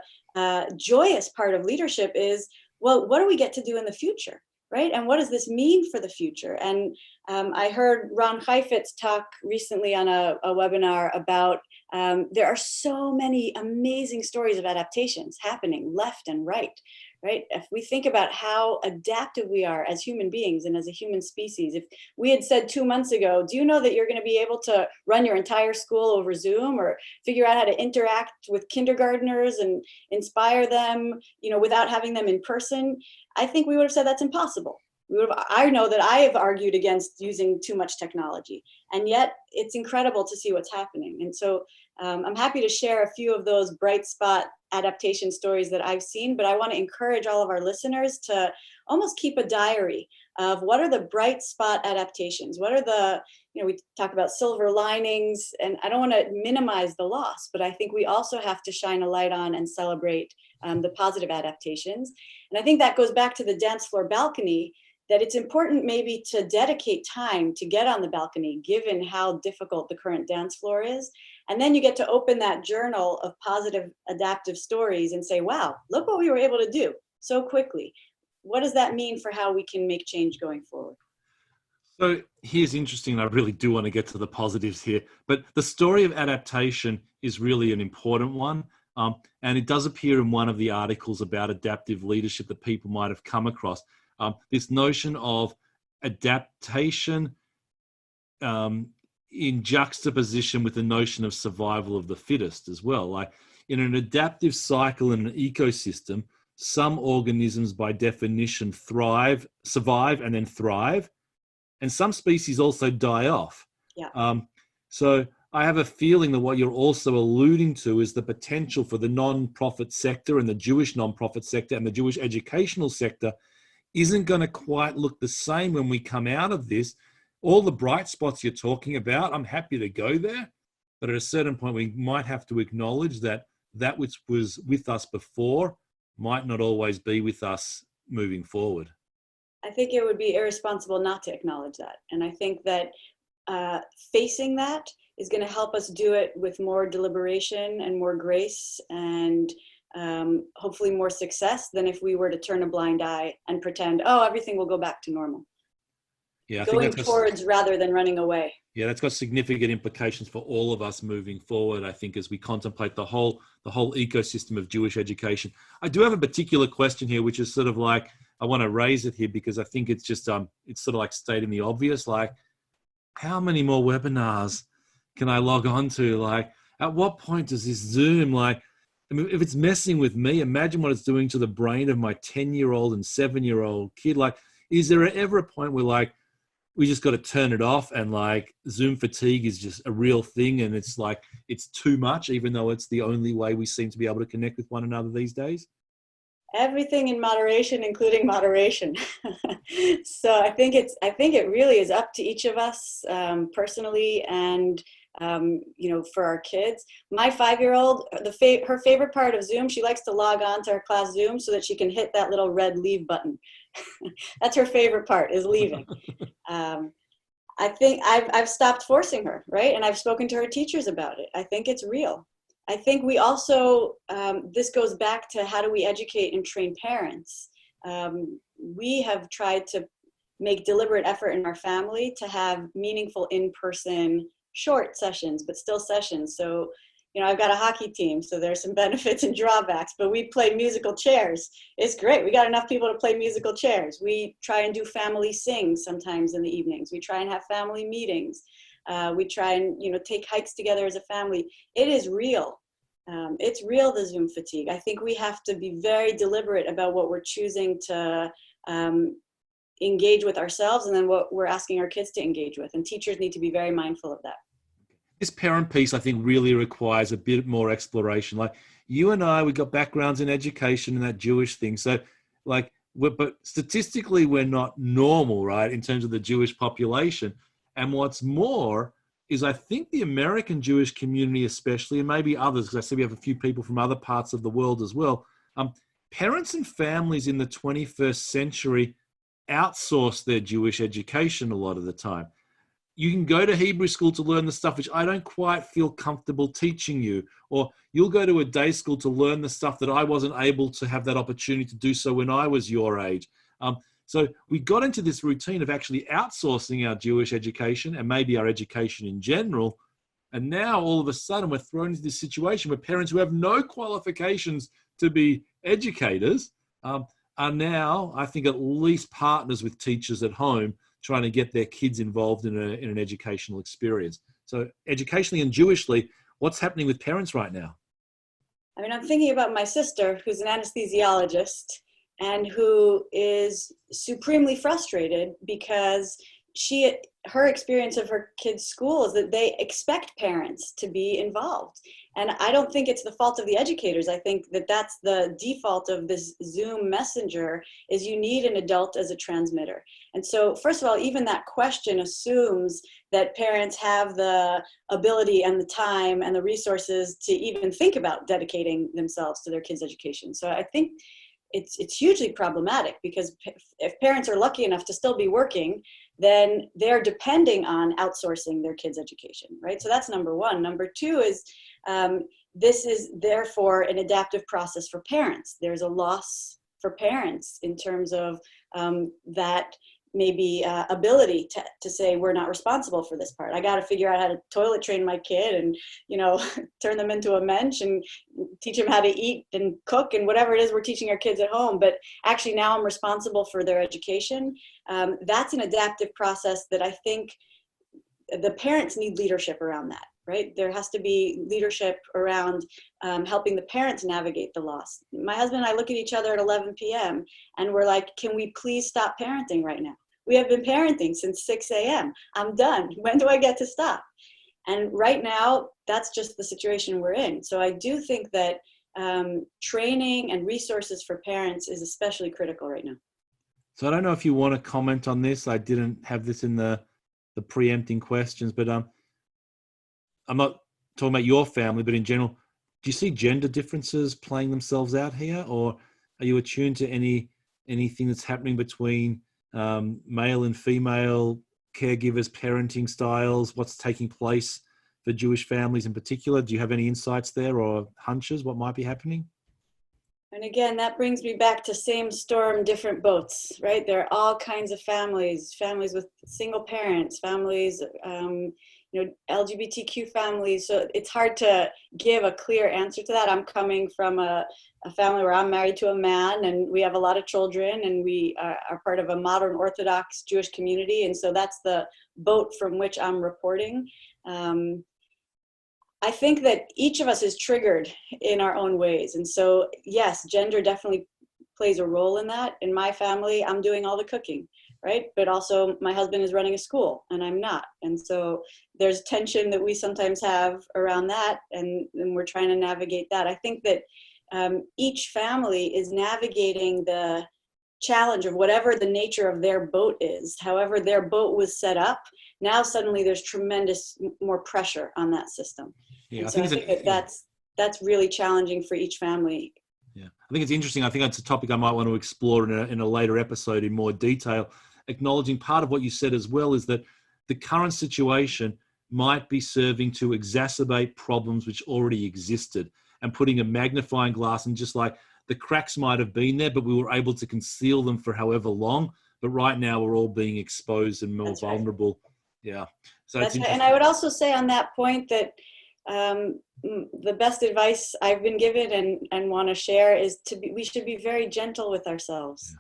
joyous part of leadership is, well, what do we get to do in the future, right? And what does this mean for the future? And I heard Ron Heifetz talk recently on a webinar about there are so many amazing stories of adaptations happening left and right. Right? If we think about how adaptive we are as human beings and as a human species, if we had said 2 months ago, do you know that you're going to be able to run your entire school over Zoom, or figure out how to interact with kindergartners and inspire them, without having them in person? I think we would have said that's impossible. I know that I have argued against using too much technology, and yet it's incredible to see what's happening. And so I'm happy to share a few of those bright spot adaptation stories that I've seen, but I want to encourage all of our listeners to almost keep a diary of what are the bright spot adaptations. What are the, we talk about silver linings, and I don't want to minimize the loss, but I think we also have to shine a light on and celebrate the positive adaptations. And I think that goes back to the dance floor balcony, that it's important maybe to dedicate time to get on the balcony, given how difficult the current dance floor is. And then you get to open that journal of positive adaptive stories and say, wow, look what we were able to do so quickly. What does that mean for how we can make change going forward? So here's interesting. I really do want to get to the positives here, but the story of adaptation is really an important one. And it does appear in one of the articles about adaptive leadership that people might have come across. This notion of adaptation in juxtaposition with the notion of survival of the fittest as well. Like, in an adaptive cycle in an ecosystem, some organisms by definition survive and then thrive, and some species also die off. Yeah. So I have a feeling that what you're also alluding to is the potential for the non-profit sector and the Jewish non-profit sector and the Jewish educational sector isn't going to quite look the same when we come out of this. All the bright spots you're talking about, I'm happy to go there. But at a certain point, we might have to acknowledge that that which was with us before might not always be with us moving forward. I think it would be irresponsible not to acknowledge that. And I think that facing that is going to help us do it with more deliberation and more grace and hopefully more success than if we were to turn a blind eye and pretend, oh, everything will go back to normal. Yeah, going towards rather than running away. Yeah, that's got significant implications for all of us moving forward, I think, as we contemplate the whole ecosystem of Jewish education. I do have a particular question here, which is sort of like, I want to raise it here because I think it's just, it's sort of like stating the obvious, like, how many more webinars can I log on to? Like, at what point does this Zoom, like, I mean, if it's messing with me, imagine what it's doing to the brain of my 10-year-old and 7-year-old kid. Like, is there ever a point where, like, we just got to turn it off and, like, Zoom fatigue is just a real thing and it's like, it's too much, even though it's the only way we seem to be able to connect with one another these days? Everything in moderation, including moderation. So I think it really is up to each of us personally and for our kids. My 5-year-old, her favorite part of Zoom, she likes to log on to her class Zoom so that she can hit that little red leave button. That's her favorite part, is leaving. I think I've stopped forcing her, right? And I've spoken to her teachers about it. I think it's real. I think we also, this goes back to how do we educate and train parents. We have tried to make deliberate effort in our family to have meaningful in-person short sessions, but still sessions. So, I've got a hockey team, so there's some benefits and drawbacks, but we play musical chairs. It's great. We got enough people to play musical chairs. We try and do family sings sometimes in the evenings. We try and have family meetings. We try and, take hikes together as a family. It is real. It's real, the Zoom fatigue. I think we have to be very deliberate about what we're choosing to engage with ourselves and then what we're asking our kids to engage with. And teachers need to be very mindful of that. This parent piece, I think, really requires a bit more exploration. Like, you and I, we got backgrounds in education and that Jewish thing. So, like, but statistically, we're not normal, right, in terms of the Jewish population. And what's more is, I think the American Jewish community especially, and maybe others, because I see we have a few people from other parts of the world as well, parents and families in the 21st century outsource their Jewish education a lot of the time. You can go to Hebrew school to learn the stuff which I don't quite feel comfortable teaching you, or you'll go to a day school to learn the stuff that I wasn't able to have that opportunity to do so when I was your age. So we got into this routine of actually outsourcing our Jewish education and maybe our education in general. And now all of a sudden we're thrown into this situation where parents who have no qualifications to be educators are now, I think, at least partners with teachers at home trying to get their kids involved in an educational experience. So educationally and Jewishly, what's happening with parents right now? I mean, I'm thinking about my sister, who's an anesthesiologist, and who is supremely frustrated because her experience of her kids' school is that they expect parents to be involved. And I don't think it's the fault of the educators. I think that that's the default of this Zoom messenger, is you need an adult as a transmitter. And so, first of all, even that question assumes that parents have the ability and the time and the resources to even think about dedicating themselves to their kids' education. So I think it's hugely problematic, because if parents are lucky enough to still be working, then they're depending on outsourcing their kids' education, right? So that's number one. Number two is this is therefore an adaptive process for parents. There's a loss for parents in terms of that maybe ability to say, we're not responsible for this part. I got to figure out how to toilet train my kid and, turn them into a mensch and teach them how to eat and cook and whatever it is we're teaching our kids at home. But actually now I'm responsible for their education. That's an adaptive process that I think the parents need leadership around that. right? There has to be leadership around helping the parents navigate the loss. My husband and I look at each other at 11 p.m. and we're like, can we please stop parenting right now? We have been parenting since 6 a.m. I'm done. When do I get to stop? And right now, that's just the situation we're in. So I do think that training and resources for parents is especially critical right now. So I don't know if you want to comment on this. I didn't have this in the preempting questions, but I'm not talking about your family, but in general, do you see gender differences playing themselves out here, or are you attuned to anything that's happening between male and female caregivers, parenting styles, what's taking place for Jewish families in particular? Do you have any insights there or hunches what might be happening? And again, that brings me back to same storm, different boats, right? There are all kinds of families with single parents, families, LGBTQ families. So it's hard to give a clear answer to that. I'm coming from a family where I'm married to a man and we have a lot of children and we are part of a modern Orthodox Jewish community. And so that's the boat from which I'm reporting. I think that each of us is triggered in our own ways. And so, yes, gender definitely plays a role in that. In my family, I'm doing all the cooking, right? But also my husband is running a school and I'm not. And so there's tension that we sometimes have around that, and we're trying to navigate that. I think that each family is navigating the challenge of whatever the nature of their boat is, however their boat was set up. Now suddenly there's tremendous more pressure on that system. Yeah, so I think that's really challenging for each family. Yeah, I think it's interesting. I think that's a topic I might want to explore in a later episode in more detail, acknowledging part of what you said as well is that the current situation might be serving to exacerbate problems which already existed and putting a magnifying glass, and just like the cracks might have been there, but we were able to conceal them for however long. But right now we're all being exposed and more That's vulnerable. Right. Yeah. So that's right. And I would also say on that point that the best advice I've been given and want to share is we should be very gentle with ourselves,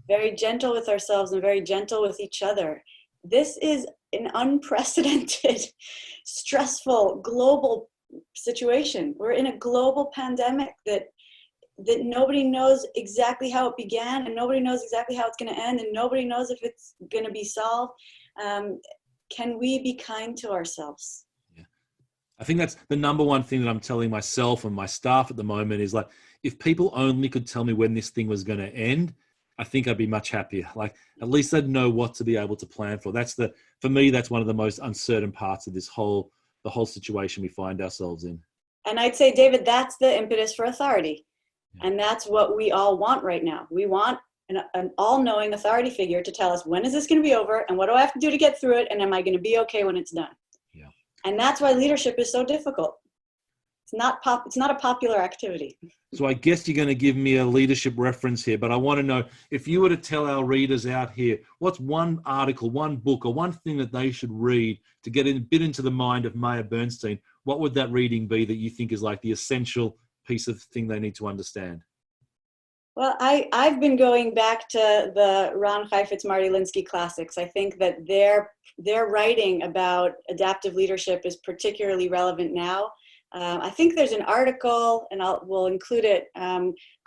very gentle with ourselves and very gentle with each other. This is an unprecedented, stressful, global situation. We're in a global pandemic that nobody knows exactly how it began, and nobody knows exactly how it's going to end, and nobody knows if it's going to be solved. Can we be kind to ourselves? Yeah. I think that's the number one thing that I'm telling myself and my staff at the moment is like, if people only could tell me when this thing was going to end, I think I'd be much happier. Like, at least I'd know what to be able to plan for. For me, that's one of the most uncertain parts of the whole situation we find ourselves in. And I'd say, David, that's the impetus for authority. Yeah. And that's what we all want right now. We want an all-knowing authority figure to tell us, when is this going to be over, and what do I have to do to get through it, and am I going to be okay when it's done? Yeah. And that's why leadership is so difficult. It's not a popular activity. So I guess you're going to give me a leadership reference here, but I want to know, if you were to tell our readers out here, what's one article, one book, or one thing that they should read to get a bit into the mind of Maya Bernstein, what would that reading be that you think is like the essential piece of thing they need to understand? Well, I've been going back to the Ron Heifetz, Marty Linsky classics. I think that their writing about adaptive leadership is particularly relevant now. I think there's an article, and we'll include it,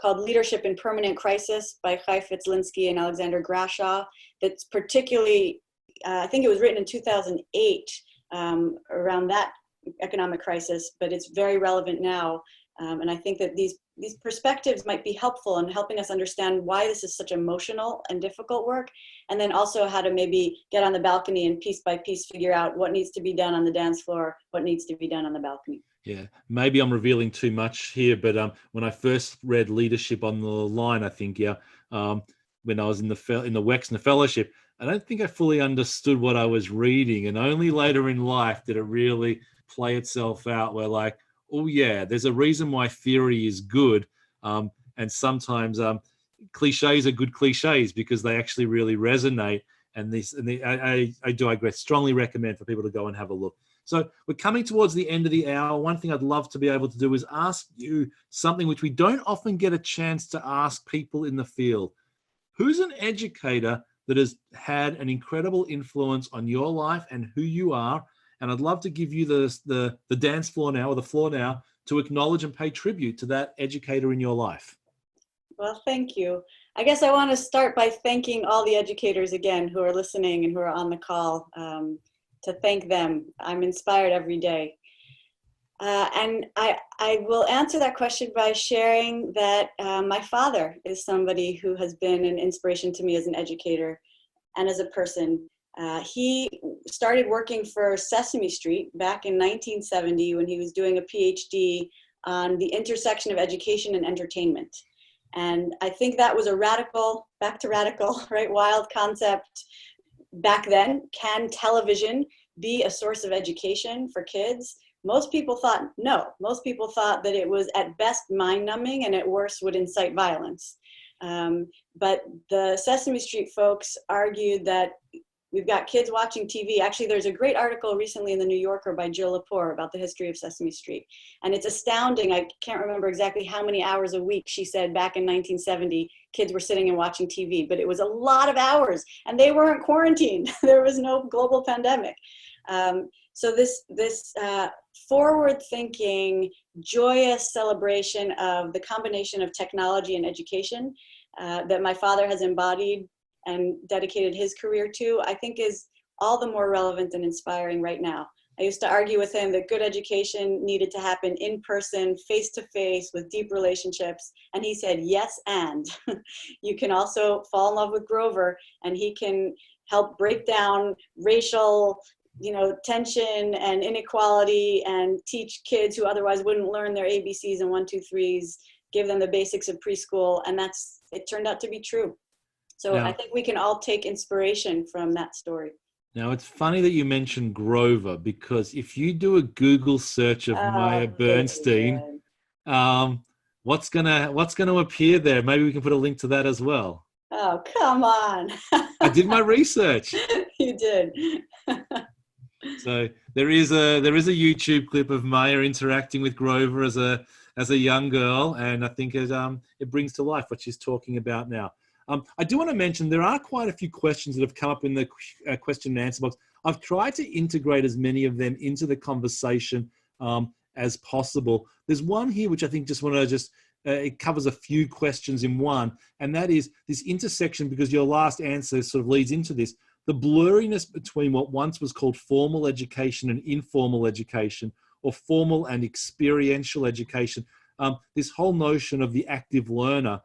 called Leadership in Permanent Crisis by Heifetz, Linsky, and Alexander Grashaw. That's particularly, I think it was written in 2008, around that economic crisis, but it's very relevant now. And I think that these perspectives might be helpful in helping us understand why this is such emotional and difficult work, and then also how to maybe get on the balcony and piece by piece figure out what needs to be done on the dance floor, what needs to be done on the balcony. Yeah, maybe I'm revealing too much here, but when I first read Leadership on the Line, I think, when I was in the Wexner Fellowship, I don't think I fully understood what I was reading, and only later in life did it really play itself out, where like, oh yeah, there's a reason why theory is good, and sometimes cliches are good cliches because they actually really resonate. And I strongly recommend for people to go and have a look. So we're coming towards the end of the hour. One thing I'd love to be able to do is ask you something which we don't often get a chance to ask people in the field. Who's an educator that has had an incredible influence on your life and who you are, And I'd love to give you the dance floor now, or the floor now, to acknowledge and pay tribute to that educator in your life. Well, thank you. I guess I want to start by thanking all the educators again who are listening and who are on the call, to thank them. I'm inspired every day. And I will answer that question by sharing that my father is somebody who has been an inspiration to me as an educator and as a person. He started working for Sesame Street back in 1970 when he was doing a PhD on the intersection of education and entertainment. And I think that was a radical, back to radical, right, wild concept back then. Can television be a source of education for kids? Most people thought no. Most people thought that it was at best mind-numbing and at worst would incite violence. But the Sesame Street folks argued that we've got kids watching TV. Actually, there's a great article recently in the New Yorker by Jill Lepore about the history of Sesame Street. And it's astounding. I can't remember exactly how many hours a week she said back in 1970 kids were sitting and watching TV, but it was a lot of hours and they weren't quarantined. There was no global pandemic. So this forward-thinking, joyous celebration of the combination of technology and education that my father has embodied and dedicated his career to, I think is all the more relevant and inspiring right now. I used to argue with him that good education needed to happen in person, face-to-face, with deep relationships. And he said, yes, and you can also fall in love with Grover and he can help break down racial tension and inequality and teach kids who otherwise wouldn't learn their ABCs and 1, 2, 3s, give them the basics of preschool. And it turned out to be true. So I think we can all take inspiration from that story. Now, it's funny that you mentioned Grover, because if you do a Google search of Maya Bernstein, what's gonna appear there? Maybe we can put a link to that as well. Oh, come on. I did my research. You did. So there is a YouTube clip of Maya interacting with Grover as a young girl, and I think it brings to life what she's talking about now. I do want to mention there are quite a few questions that have come up in the question and answer box. I've tried to integrate as many of them into the conversation as possible. There's one here which I think it covers a few questions in one, and that is this intersection, because your last answer sort of leads into this, the blurriness between what once was called formal education and informal education, or formal and experiential education. This whole notion of the active learner.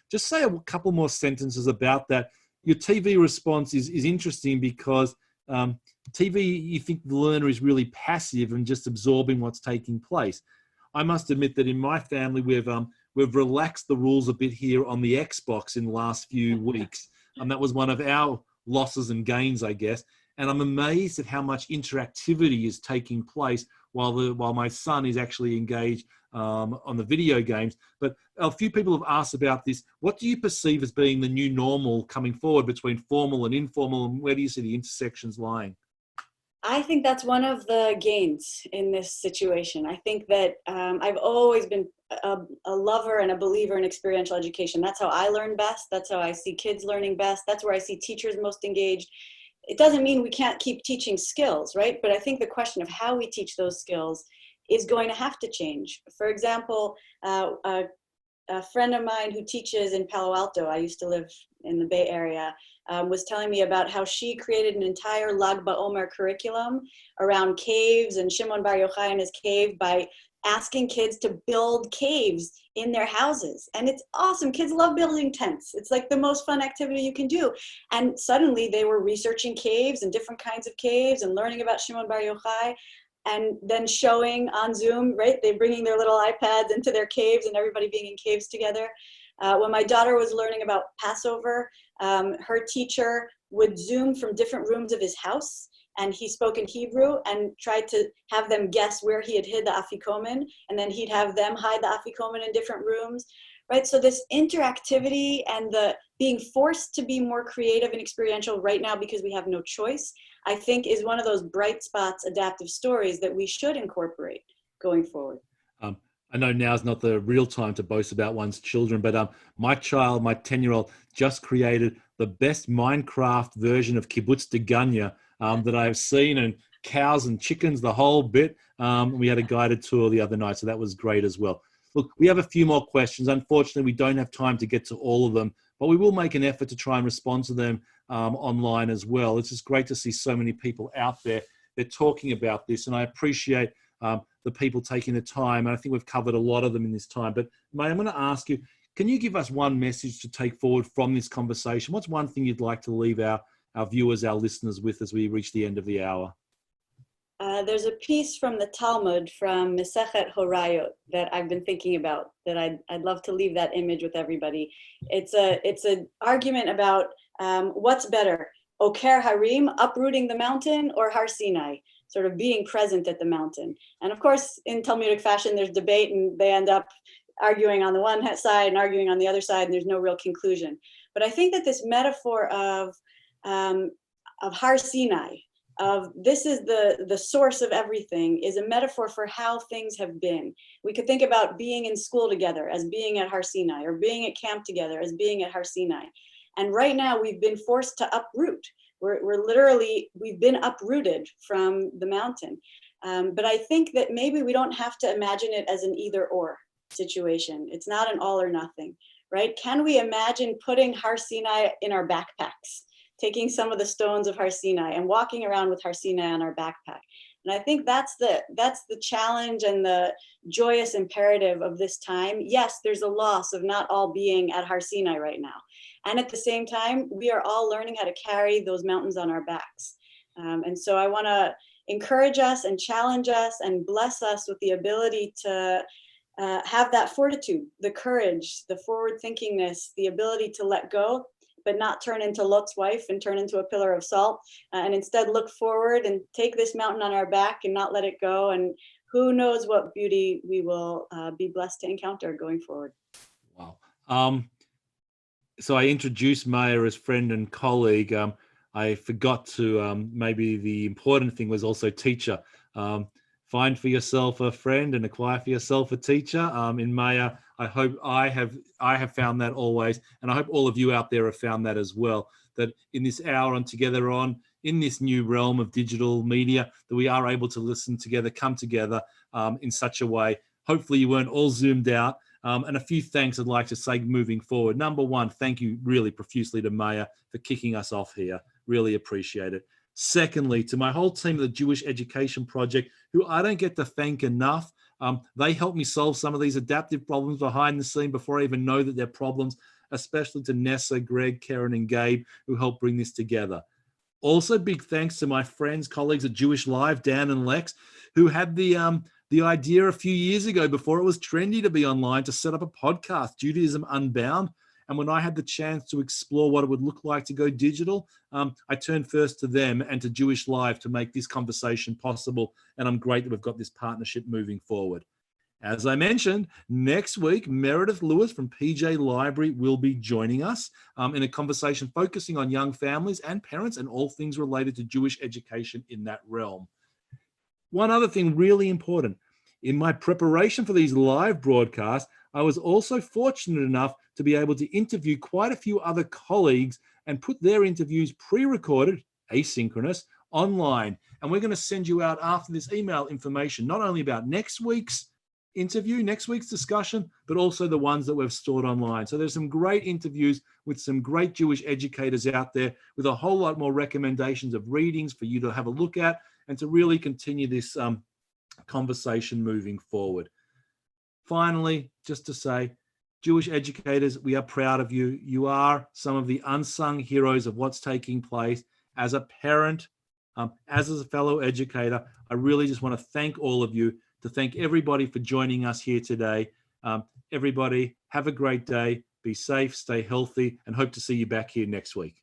Just say a couple more sentences about that. Your TV response is interesting because TV, you think the learner is really passive and just absorbing what's taking place. I must admit that in my family, we've relaxed the rules a bit here on the Xbox in the last few weeks. And that was one of our losses and gains, I guess. And I'm amazed at how much interactivity is taking place while my son is actually engaged on the video games. But a few people have asked about this. What do you perceive as being the new normal coming forward between formal and informal, and where do you see the intersections lying? I think that's one of the gains in this situation. I think that I've always been a lover and a believer in experiential education. That's how I learn best. That's how I see kids learning best. That's where I see teachers most engaged. It doesn't mean we can't keep teaching skills, right? But I think the question of how we teach those skills is going to have to change. For example, a friend of mine who teaches in Palo Alto, I used to live in the Bay Area, was telling me about how she created an entire Lag BaOmer curriculum around caves and Shimon Bar Yochai and his cave by asking kids to build caves in their houses. And it's awesome. Kids love building tents. It's like the most fun activity you can do. And suddenly they were researching caves and different kinds of caves and learning about Shimon Bar Yochai, and then showing on Zoom, right? They're bringing their little iPads into their caves and everybody being in caves together. When my daughter was learning about Passover, her teacher would Zoom from different rooms of his house, and he spoke in Hebrew and tried to have them guess where he had hid the afikomen, and then he'd have them hide the afikomen in different rooms, right? So this interactivity and the being forced to be more creative and experiential right now because we have no choice, I think is one of those bright spots, adaptive stories that we should incorporate going forward. I know now's not the real time to boast about one's children, but my child, my 10-year-old, just created the best Minecraft version of Kibbutz Deganya that I have seen. And cows and chickens, the whole bit. We had a guided tour the other night, so that was great as well. Look, we have a few more questions. Unfortunately, we don't have time to get to all of them, but we will make an effort to try and respond to them online as well. It's just great to see so many people out there. They're talking about this, and I appreciate the people taking the time. And I think we've covered a lot of them in this time. But May, I'm going to ask you, can you give us one message to take forward from this conversation? What's one thing you'd like to leave our viewers, our listeners with as we reach the end of the hour? There's a piece from the Talmud, from Masechet Horayot, that I've been thinking about, that I'd love to leave that image with everybody. It's an argument about what's better, Oker Harim, uprooting the mountain, or Har Sinai, sort of being present at the mountain. And of course, in Talmudic fashion, there's debate, and they end up arguing on the one side and arguing on the other side, and there's no real conclusion. But I think that this metaphor of Har Sinai, of this is the source of everything, is a metaphor for how things have been. We could think about being in school together as being at Har Sinai, or being at camp together as being at Har Sinai. And right now we've been forced to uproot. We've been uprooted from the mountain. But I think that maybe we don't have to imagine it as an either or situation. It's not an all or nothing, right? Can we imagine putting Har Sinai in our backpacks, taking some of the stones of Har Sinai and walking around with Har Sinai on our backpack? And I think that's the challenge and the joyous imperative of this time. Yes, there's a loss of not all being at Har Sinai right now. And at the same time, we are all learning how to carry those mountains on our backs. And so I want to encourage us and challenge us and bless us with the ability to have that fortitude, the courage, the forward thinkingness, the ability to let go, but not turn into Lot's wife and turn into a pillar of salt, and instead look forward and take this mountain on our back and not let it go. And who knows what beauty we will be blessed to encounter going forward. Wow. So I introduced Maya as friend and colleague. I forgot to, maybe the important thing was also teacher. Find for yourself a friend and acquire for yourself a teacher. In Maya, I hope I have found that always, and I hope all of you out there have found that as well, that in this hour on Together On, in this new realm of digital media, that we are able to listen together, come together in such a way. Hopefully you weren't all zoomed out. And a few thanks I'd like to say moving forward. Number one, thank you really profusely to Maya for kicking us off here. Really appreciate it. Secondly, to my whole team of the Jewish Education Project, who I don't get to thank enough. They helped me solve some of these adaptive problems behind the scene before I even know that they're problems, especially to Nessa, Greg, Karen, and Gabe, who helped bring this together. Also, big thanks to my friends, colleagues at Jewish Live, Dan and Lex, who had the idea a few years ago, before it was trendy to be online, to set up a podcast, Judaism Unbound. And when I had the chance to explore what it would look like to go digital, I turned first to them and to Jewish Live to make this conversation possible. And I'm great that we've got this partnership moving forward. As I mentioned, next week, Meredith Lewis from PJ Library will be joining us in a conversation focusing on young families and parents and all things related to Jewish education in that realm. One other thing really important, in my preparation for these live broadcasts, I was also fortunate enough to be able to interview quite a few other colleagues and put their interviews pre-recorded, asynchronous, online. And we're going to send you out after this email information, not only about next week's interview, next week's discussion, but also the ones that we've stored online. So there's some great interviews with some great Jewish educators out there with a whole lot more recommendations of readings for you to have a look at and to really continue this conversation moving forward. Finally, just to say, Jewish educators, we are proud of you. You are some of the unsung heroes of what's taking place. As a parent, as a fellow educator, I really just want to thank all of you, to thank everybody for joining us here today. Everybody, have a great day. Be safe, stay healthy, and hope to see you back here next week.